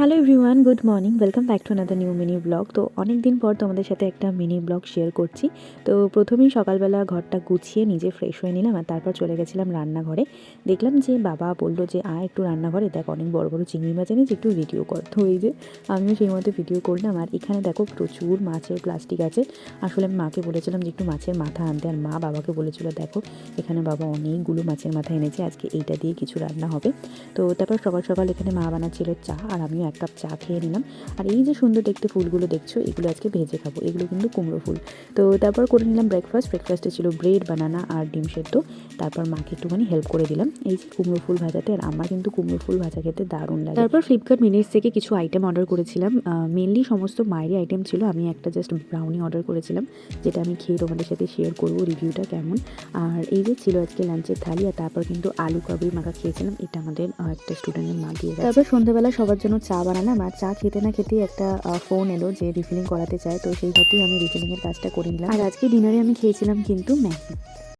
Hello everyone, good morning, welcome back to another new mini blog. তো অনেক দিন পর তোমাদের সাথে একটা মিনি ব্লগ শেয়ার করছি। তো প্রথমেই সকালবেলা ঘরটা গুছিয়ে নিজে ফ্রেশ হয়ে নিলাম, আর তারপর চলে গেছিলাম রান্নাঘরে। দেখলাম যে বাবা বললো যে একটু রান্নাঘরে দেখ, অনেক বড় বড় চিংড়ি মাছ এনেছি, একটু ভিডিও কর। তো এই যে আমিও সেই মতো ভিডিও করলাম। আর এখানে দেখো প্রচুর মাছের প্লাস্টিক আছে। আসলে আমি মাকে বলেছিলাম যে একটু মাছের মাথা আনতে, আর মা বাবাকে বলেছিল দেখো এখানে বাবা অনেকগুলো মাছের মাথা এনেছে, আজকে এইটা দিয়ে কিছু রান্না হবে। তো তারপর সকাল সকাল এখানে মা বানাচ্ছিল চা, আর আমিও এক কাপ চা খেয়ে নিলাম। আর এই যে সুন্দর দেখতে ফুলগুলো দেখছো, এগুলো আজকে ভেজে খাবো, এগুলো কিন্তু কুমড়ো ফুল। তো তারপর করে নিলাম ব্রেকফাস্টে ছিল ব্রেড, বানানা আর ডিম সেদ্ধ। তারপর মাকে একটুখানি হেল্প করে দিলাম এই যে কুমড়ো ফুল ভাজাতে। আর আমার কিন্তু কুমড়ো ফুল ভাজা খেতে দারুণ লাগে। তারপর ফ্লিপকার্ট মিনিটস থেকে কিছু আইটেম অর্ডার করেছিলাম, মেনলি সমস্ত মায়েরই আইটেম ছিল। আমি একটা জাস্ট ব্রাউনি অর্ডার করেছিলাম, যেটা আমি খেয়ে তোমাদের সাথে শেয়ার করবো রিভিউটা কেমন। আর এই যে ছিল আজকে লাঞ্চের থালি। আর তারপর কিন্তু আলু কাবলি মাখা খেয়েছিলাম, এটা আমাদের একটা স্টুডেন্টের মা দিয়ে গেছে। তারপর সন্ধ্যাবেলা সবার জন্য চা বানালাম, আর চা খেতে না খেতেই একটা ফোন এলো যে রিফিলিং করাতে চায়। তো সেই মতোই আমি রিফিলিংয়ের কাজটা করে নিলাম। আর আজকে ডিনারে আমি খেয়েছিলাম কিন্তু ম্যাগি।